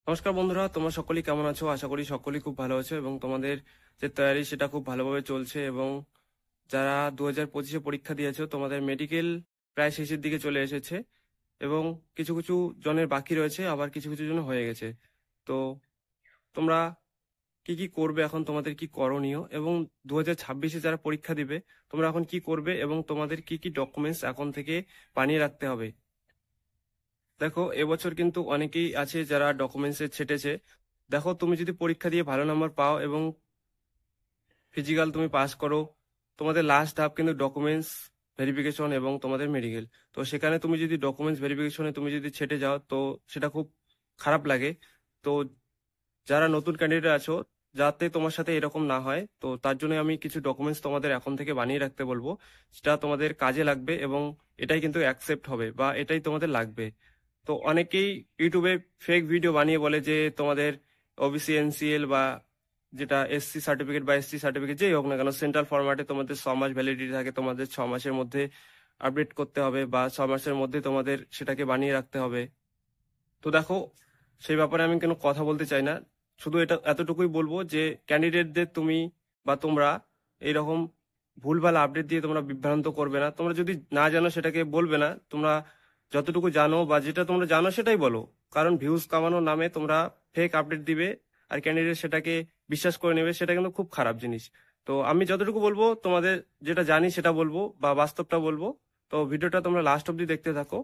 নমস্কার বন্ধুরা, তোমরা সকলেই কেমন আছো? আশা করি সকলেই খুব ভালো আছো এবং তোমাদের যে তৈরি সেটা খুব ভালোভাবে চলছে। এবং যারা 2025-এ পরীক্ষা দিয়েছো, তোমাদের মেডিকেল প্রায় শেষের দিকে চলে এসেছে এবং কিছু কিছু জনের বাকি রয়েছে, আবার কিছু কিছু জন হয়ে গেছে। তো তোমরা কি কি করবে, এখন তোমাদের কি করণীয়, এবং 2026-এ যারা পরীক্ষা দিবে তোমরা এখন কি করবে এবং তোমাদের কি কি ডকুমেন্টস এখন থেকে বানিয়ে রাখতে হবে। দেখো, এবছর কিন্তু অনেকেই আছে যারা ডকুমেন্টসে ছেটেছে। দেখো, তুমি যদি পরীক্ষা দিয়ে ভালো নাম্বার পাও এবং ফিজিক্যাল তুমি পাস করো, তোমাদের লাস্ট ধাপ কিন্তু ডকুমেন্টস ভেরিফিকেশন এবং তোমাদের মেডিকেল। তো সেখানে তুমি যদি ডকুমেন্টস ভেরিফিকেশনে তুমি যদি ছেটে যাও, তো সেটা খুব খারাপ লাগে। তো যারা নতুন ক্যান্ডিডেট আছো, যাতে তোমার সাথে এরকম না হয়, তো তার জন্য আমি কিছু ডকুমেন্টস তোমাদের এখন থেকে বানিয়ে রাখতে বলবো, যেটা তোমাদের কাজে লাগবে এবং এটাই কিন্তু অ্যাকসেপ্ট হবে বা এটাই তোমাদের লাগবে। তো অনেকেই ইউটিউবে ফেক ভিডিও বানিয়ে বলে যে তোমাদের ওবিসি এনসিএল বা যেটা এসসি সার্টিফিকেট বা এসসি সার্টিফিকেট যেই হোক না কেন, সেন্ট্রাল ফরম্যাটে তোমাদের 6 মাস ভ্যালিডিটি থাকে, তোমাদের 6 মাসের মধ্যে আপডেট করতে হবে বা 6 মাসের মধ্যে তোমাদের সেটাকে বানিয়ে রাখতে হবে। তো দেখো, সেই ব্যাপারে আমি কোনো কথা বলতে চাই না। শুধু এটা এতটুকুই বলবো যে ক্যান্ডিডেটদের তুমি বা তোমরা এইরকম ভুলভাল আপডেট দিয়ে তোমরা বিভ্রান্ত করবে না। তোমরা যদি না জানো সেটাকে বলবে না, তোমরা যতটুকু জানো বা যেটা তোমরা জানো সেটাই বলো। কারণ ভিউজ কামানোর নামে তোমরা ফেক আপডেট দিবে আর ক্যান্ডিডেট সেটাকে বিশ্বাস করে নেবে, সেটা কিন্তু খুব খারাপ জিনিস। তো আমি যতটুকু বলবো, তোমাদের যেটা জানি সেটা বলবো বা বাস্তবটা বলবো। তো ভিডিওটা তোমরা লাস্ট অব্দি দেখতে থাকো।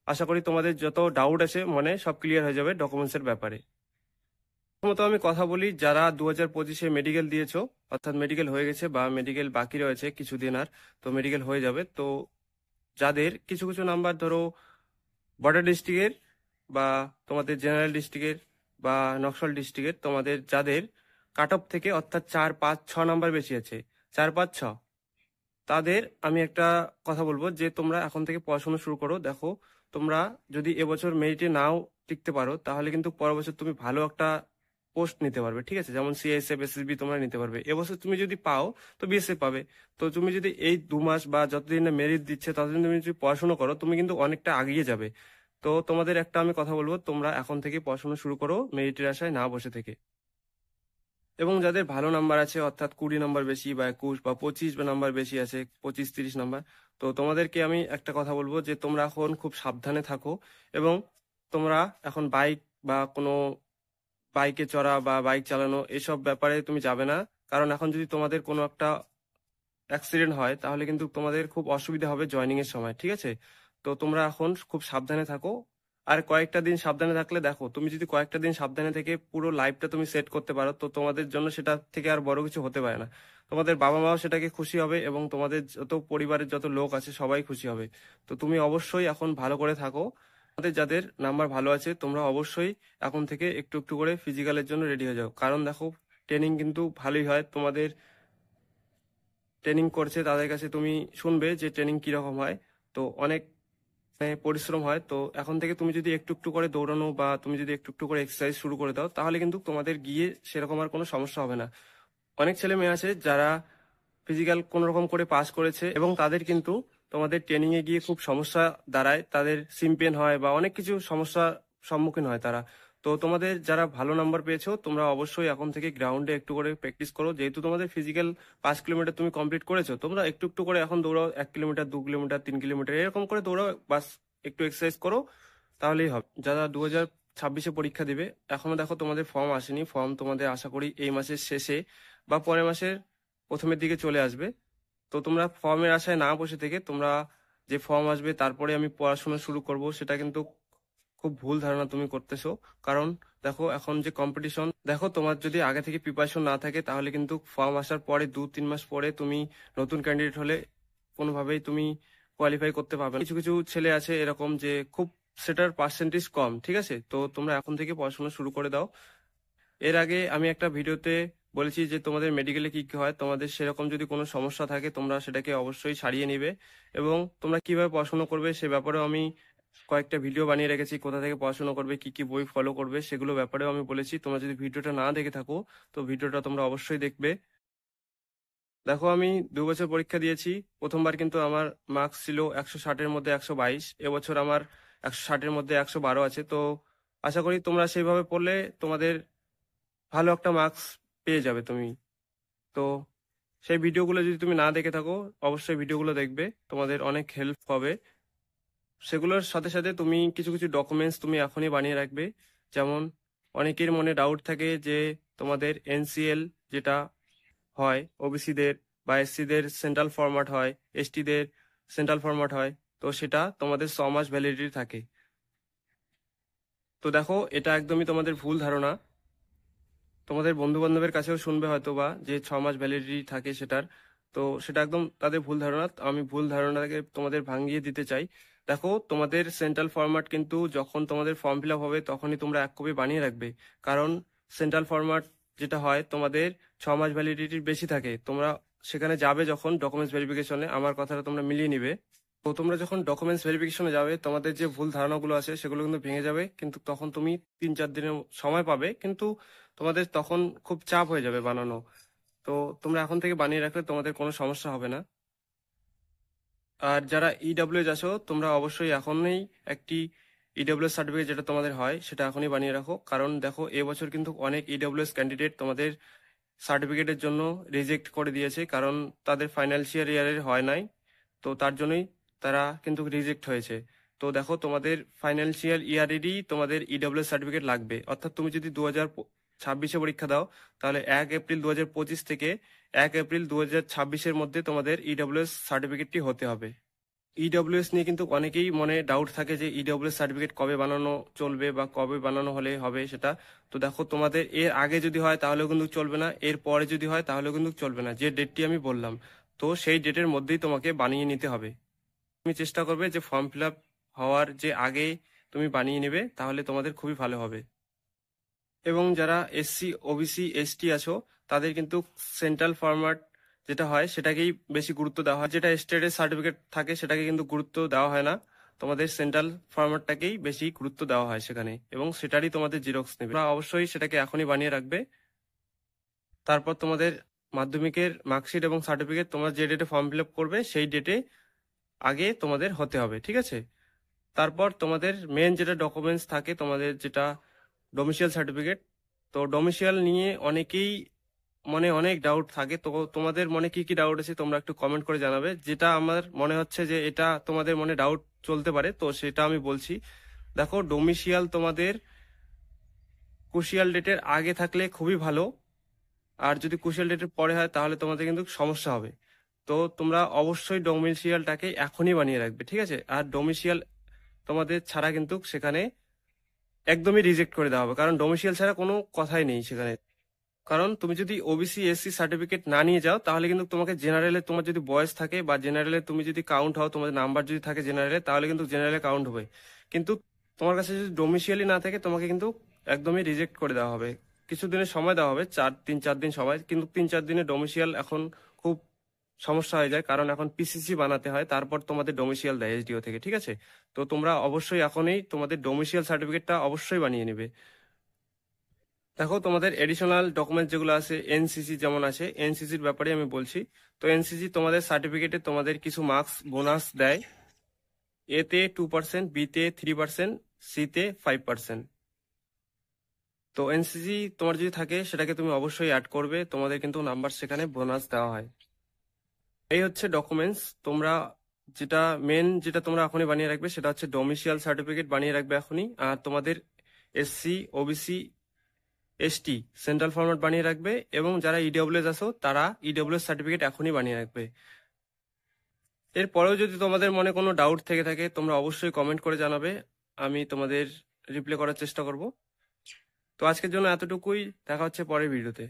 আশা করি তোমাদের যত ডাউট আছে মনে সব ক্লিয়ার হয়ে যাবে ডকুমেন্টসের ব্যাপারে। প্রথমত আমি কথা বলি, যারা 2025-এ মেডিকেল দিয়েছো, অর্থাৎ মেডিকেল হয়ে গেছে বা মেডিকেল বাকি রয়েছে কিছুদিন আর, তো মেডিকেল হয়ে যাবে। তো যাদের কিছু কিছু নাম্বার ধরো বর্ডার ডিস্ট্রিক্টের বা তোমাদের জেনারেল ডিস্ট্রিক্টের বা নকশাল ডিস্ট্রিক্টের, তোমাদের যাদের কাট অফ থেকে অর্থাৎ 4, 5, 6 নাম্বার বেশি আছে, 4, 5, 6, তাদের আমি একটা কথা বলবো যে তোমরা এখন থেকে পড়াশোনা শুরু করো। দেখো, তোমরা যদি এবছর মেরিটে নাও টিকতে পারো, তাহলে কিন্তু পরের বছর তুমি ভালো একটা পোস্ট নিতে পারবে, ঠিক আছে? যেমন সিএসএফ এসএসবি তোমরা নিতে পারবে। এবছর তুমি যদি পাও তো বিএসএফ পাবে। তো তুমি যদি এই 2 মাস বা যতদিন না মেরিট দিচ্ছে ততদিন তুমি যদি পড়াশোনা করো, তুমি কিন্তু অনেকটা এগিয়ে যাবে। তো তোমাদের একটা আমি কথা বলবো, তোমরা এখন থেকে পড়াশোনা শুরু করো মেরিটের আশায় না বসে থেকে। এবং যাদের ভালো নাম্বার আছে, অর্থাৎ 20 নাম্বার বেশি বা 21 বা 25 বা নাম্বার বেশি আছে, 25, 30 নাম্বার, তো তোমাদেরকে আমি একটা কথা বলবো যে তোমরা এখন খুব সাবধানে থাকো। এবং তোমরা এখন বাইক বা কোনো বাইকে চড়া বা বাইক চালানো এসব ব্যাপারে তুমি যাবে না। কারণ এখন যদি তোমাদের কোনো একটা অ্যাক্সিডেন্ট হয়, তাহলে কিন্তু তোমাদের খুব অসুবিধা হবে জয়নিং এর সময়, ঠিক আছে? তো তোমরা এখন খুব সাবধানে থাকো। আর কয়েকটা দিন সাবধানে থাকলে, দেখো, তুমি যদি কয়েকটা দিন সাবধানে থেকে পুরো লাইফটা তুমি সেট করতে পারো, তো তোমাদের জন্য সেটা থেকে আর বড় কিছু হতে পারে না। তোমাদের বাবা মাও সেটাকে খুশি হবে এবং তোমাদের যত পরিবারের যত লোক আছে সবাই খুশি হবে। তো তুমি অবশ্যই এখন ভালো করে থাকো। আমাদের যাদের নাম্বার ভালো আছে, তোমরা অবশ্যই এখন থেকে একটু একটু করে ফিজিক্যালের জন্য রেডি হয়ে যাও। কারণ দেখো, ট্রেনিং কিন্তু ভালোই হয়। তোমাদের ট্রেনিং করছে তাদের কাছে তুমি শুনবে যে ট্রেনিং কিরকম হয়। তো অনেক পরিশ্রম হয়। তো এখন থেকে তুমি যদি একটু একটু করে দৌড়ানো বা তুমি যদি একটু একটু করে এক্সারসাইজ শুরু করে দাও, তাহলে কিন্তু তোমাদের গিয়ে সেরকম আর কোনো সমস্যা হবে না। অনেক ছেলে মেয়ে আছে যারা ফিজিক্যাল কোন রকম করে পাস করেছে এবং তাদের কিন্তু তোমাদের ট্রেনিং এ গিয়ে খুব সমস্যা দাঁড়ায়, তাদের সিমপেন হয় বা অনেক কিছু সমস্যার সম্মুখীন হয় তারা। তো তোমাদের যারা ভালো নাম্বার পেয়েছো, তোমরা অবশ্যই এখন থেকে গ্রাউন্ডে একটু করে প্র্যাকটিস করো। যেহেতু তোমাদের ফিজিক্যাল 5 কিলোমিটার তুমি কমপ্লিট করেছো, তোমরা একটু একটু করে এখন দৌড়াও, 1 কিলোমিটার, 2 কিলোমিটার, 3 কিলোমিটার এরকম করে দৌড়াও, বাস একটু এক্সারসাইজ করো, তাহলেই হবে। যারা 2026-এ পরীক্ষা দিবে, এখনো দেখো তোমাদের ফর্ম আসেনি। ফর্ম তোমাদের আশা করি এই মাসের শেষে বা পরের মাসের প্রথমের দিকে চলে আসবে। তো তোমরা ফর্মের আশায় না বসে থেকে তোমরা যে ফর্ম আসবে তারপরে আমি পড়াশোনা শুরু করব, সেটা কিন্তু খুব ভুল ধারণা তুমি করতেছো। কারণ দেখো, এখন যে কম্পিটিশন, দেখো, তোমার যদি আগে থেকে প্রিপারেশন না থাকে, তাহলে কিন্তু ফর্ম আসার পরে 2-3 মাস পরে তুমি নতুন ক্যান্ডিডেট হলে কোনোভাবেই তুমি কোয়ালিফাই করতে পারবে না। কিছু কিছু ছেলে আছে এরকম যে খুব সেটার পার্সেন্টেজ কম, ঠিক আছে? তো তোমরা এখন থেকে পড়াশোনা শুরু করে দাও। এর আগে আমি একটা ভিডিওতে বলেছি যে তোমাদের মেডিকেলে কি কি হয়, তোমাদের সেরকম যদি কোনো সমস্যা থাকে তোমরা সেটাকে অবশ্যই সারিয়ে নিবে। এবং তোমরা কিভাবে পড়াশোনা করবে সে ব্যাপারেও আমি কয়েকটা ভিডিও বানিয়ে রেখেছি, কোথা থেকে পড়াশোনা করবে, কি কি বই ফলো করবে সেগুলো ব্যাপারেও আমি বলেছি। তোমরা যদি ভিডিওটা না দেখে থাকো, তো ভিডিওটা তোমরা অবশ্যই দেখবে। দেখো, আমি 2 বছর পরীক্ষা দিয়েছি। প্রথমবার কিন্তু আমার মার্কস ছিল 160-এর মধ্যে 122, এবছর আমার 160-এর মধ্যে 112 আছে। তো আশা করি তোমরা সেইভাবে পড়লে তোমাদের ভালো একটা মার্কস পেয়ে যাবে তুমি। তো সেই ভিডিওগুলো যদি তুমি না দেখে থাকো, অবশ্যই ভিডিওগুলো দেখবে, তোমাদের অনেক হেল্প হবে। সেগুলোর সাথে সাথে তুমি কিছু কিছু ডকুমেন্টস তুমি এখনই বানিয়ে রাখবে। যেমন অনেকের মনে ডাউট থাকে যে তোমাদের এনসিএল যেটা হয় ওবিসিদের বা এসসিদের সেন্ট্রাল ফরম্যাট হয়, এসটিদের সেন্ট্রাল ফরম্যাট হয়, তো সেটা তোমাদের 6 মাস ভ্যালিডিটি থাকে। তো দেখো, এটা একদমই তোমাদের ভুল ধারণা। তোমাদের বন্ধু বান্ধবের কাছেও শুনবে হয়তো বা যে 6 মাস ভ্যালিডিটি থাকে সেটার, তো সেটা একদম তাদের ভুল ধারণা। আমি ভুল ধারণাটাকে তোমাদের ভাঙিয়ে দিতে চাই। দেখো, তোমাদের সেন্ট্রাল ফরম্যাট কিন্তু যখন তোমাদের ফর্ম ফিল আপ হবে তখনই তোমরা 1 কপি বানিয়ে রাখবে। কারণ সেন্ট্রাল ফরম্যাট যেটা হয় তোমাদের 6 মাস ভ্যালিডিটির বেশি থাকে। তোমরা সেখানে যাবে যখন ডকুমেন্টস ভেরিফিকেশনে, আমার কথাটা তোমরা মিলিয়ে নিবে। তো তোমরা যখন ডকুমেন্টস ভেরিফিকেশনে যাবে তোমাদের যে ভুল ধারণাগুলো আছে সেগুলো কিন্তু ভেঙে যাবে। কিন্তু তখন তুমি 3-4 দিনের সময় পাবে, কিন্তু তোমাদের তখন খুব চাপ হয়ে যাবে বানানো। তো তোমরা এখন থেকে বানিয়ে রাখলে তোমাদের কোনো সমস্যা হবে না। আর যারা ইডব্লিউএস আছো তোমরা অবশ্যই এখনই একটি ইডব্লিউএস সার্টিফিকেট যেটা তোমাদের হয় সেটা এখনই বানিয়ে রাখো। কারণ দেখো, এবছর কিন্তু অনেক ইডব্লিউএস ক্যান্ডিডেট তোমাদের সার্টিফিকেটের জন্য রিজেক্ট করে দিয়েছে, কারণ তাদের ফাইন্যান্সিয়াল ইয়ারের হয় নাই। তো তার জন্যই তারা কিন্তু রিজেক্ট হয়েছে। তো দেখো, তোমাদের ফাইন্যান্সিয়াল ইয়ারেরই তোমাদের ইডব্লিউএস সার্টিফিকেট লাগবে। অর্থাৎ তুমি যদি 2026-এ পরীক্ষা দাও, তাহলে 1 এপ্রিল 2025 থেকে 1 এপ্রিল 2026-এর মধ্যে তোমাদের ইডব্লিউএস সার্টিফিকেটটি হতে হবে। ইডব্লিউএস নিয়ে কিন্তু অনেকেই মনে ডাউট থাকে যে ইডব্লিউএস সার্টিফিকেট কবে বানানো চলবে বা কবে বানানো হলে হবে সেটা। তো দেখো, তোমাদের এর আগে যদি হয় তাহলেও কিন্তু চলবে না, এর পরে যদি হয় তাহলেও কিন্তু চলবে না, যে ডেটটি আমি বললাম। তো সেই ডেটের মধ্যেই তোমাকে বানিয়ে নিতে হবে। তুমি চেষ্টা করবে যে ফর্ম ফিল আপ হওয়ার যে আগে তুমি বানিয়ে নেবে, তাহলে তোমাদের খুবই ভালো হবে। এবং যারা এসসি ওবিসি এসটি আছো তাদের কিন্তু সেন্ট্রাল ফরম্যাট যেটা হয় সেটাকেই বেশি গুরুত্ব দেওয়া হয়। যেটা স্টেটের সার্টিফিকেট থাকে সেটাকে কিন্তু গুরুত্ব দেওয়া হয় না, তোমাদের সেন্ট্রাল ফরম্যাটটাকেই বেশি গুরুত্ব দেওয়া হয় সেখানে, এবং সেটারই তোমাদের জিরক্স নেবে। তোমরা অবশ্যই সেটাকে এখনই বানিয়ে রাখবে। তারপর তোমাদের মাধ্যমিকের মার্কশিট এবং সার্টিফিকেট তোমরা যে ডেটে ফর্ম ফিল আপ করবে সেই ডেটে আগে তোমাদের হতে হবে, ঠিক আছে? তারপর তোমাদের মেন যেটা ডকুমেন্টস থাকে তোমাদের যেটা ডোমিসিয়াল সার্টিফিকেট। তো ডোমিসিয়াল নিয়ে অনেকেই মনে অনেক ডাউট থাকে। তো তোমাদের মনে কি কি ডাউট আছে তোমরা একটু কমেন্ট করে জানাবে। যেটা আমার মনে হচ্ছে যে এটা তোমাদের মনে ডাউট চলতে পারে, তো সেটা আমি বলছি। দেখো, ডোমিসিয়াল তোমাদের ক্রুশিয়াল ডেটের আগে থাকলে খুবই ভালো, আর যদি ক্রুশিয়াল ডেটের পরে হয় তাহলে তোমাদের কিন্তু সমস্যা হবে। তো তোমরা অবশ্যই ডোমিসিয়ালটাকে এখনই বানিয়ে রাখবে, ঠিক আছে? আর ডোমিসিয়াল তোমাদের ছাড়া কিন্তু সেখানে একদমই রিজেক্ট করে দেওয়া হবে, কারণ ডোমিসিয়াল ছাড়া কোনো কথাই নেই সেখানে। কারণ তুমি যদি ওবিসি এসসি সার্টিফিকেট না নিয়ে যাও তাহলে কিন্তু তোমাকে জেনারেলে, তোমার যদি বয়স থাকে বা জেনারেলে তুমি যদি কাউন্ট হও, তোমাদের নাম্বার যদি থাকে জেনারেলে, তাহলে কিন্তু জেনারেলে কাউন্ট হবে। কিন্তু তোমার কাছে যদি ডোমিসিয়ালি না থাকে তোমাকে কিন্তু একদমই রিজেক্ট করে দেওয়া হবে। কিছু দিনের সময় দেওয়া হবে, 3-4 দিন সময়, কিন্তু 3-4 দিনে ডোমিসিয়াল এখন খুব সমস্যা হয়ে যায়, কারণ এখন পিসিসি বানাতে হয়, তারপর তোমাদের ডোমিসিয়াল দেয় এসডিও থেকে, ঠিক আছে? তো তোমরা অবশ্যই এখনই তোমাদের ডোমিসিয়াল সার্টিফিকেটটা অবশ্যই বানিয়ে নেবে। দেখো, তোমাদের এডিশনাল ডকুমেন্ট যেগুলো আছে, এনসিসি যেমন আছে, এনসিসির ব্যাপারে আমি বলছি। তো এনসিসি তোমাদের সার্টিফিকেটে তোমাদের কিছু মার্কস বোনাস দেয়। এতে 2%, বিতে 3%, সিতে 5%। তো এনসিসি তোমার যদি থাকে সেটাকে তুমি অবশ্যই অ্যাড করবে, তোমাদের কিন্তু নাম্বার সেখানে বোনাস দেওয়া হয়। এই হচ্ছে ডকুমেন্টস। তোমরা যেটা মেন যেটা তোমরা এখনই বানিয়ে রাখবে সেটা হচ্ছে ডোমিসিয়াল সার্টিফিকেট বানিয়ে রাখবে এখনই। আর তোমাদের SC OBC ST central format বানিয়ে রাখবে, এবং যারা ইডব্লিউএস আছো তারা ইডব্লিউএস সার্টিফিকেট এখনই বানিয়ে রাখবে। এরপরেও যদি তোমাদের মনে কোনো ডাউট থেকে থাকে তোমরা অবশ্যই কমেন্ট করে জানাবে, আমি তোমাদের রিপ্লাই করার চেষ্টা করব। তো আজকের জন্য এতটুকুই, দেখা হচ্ছে পরের ভিডিওতে।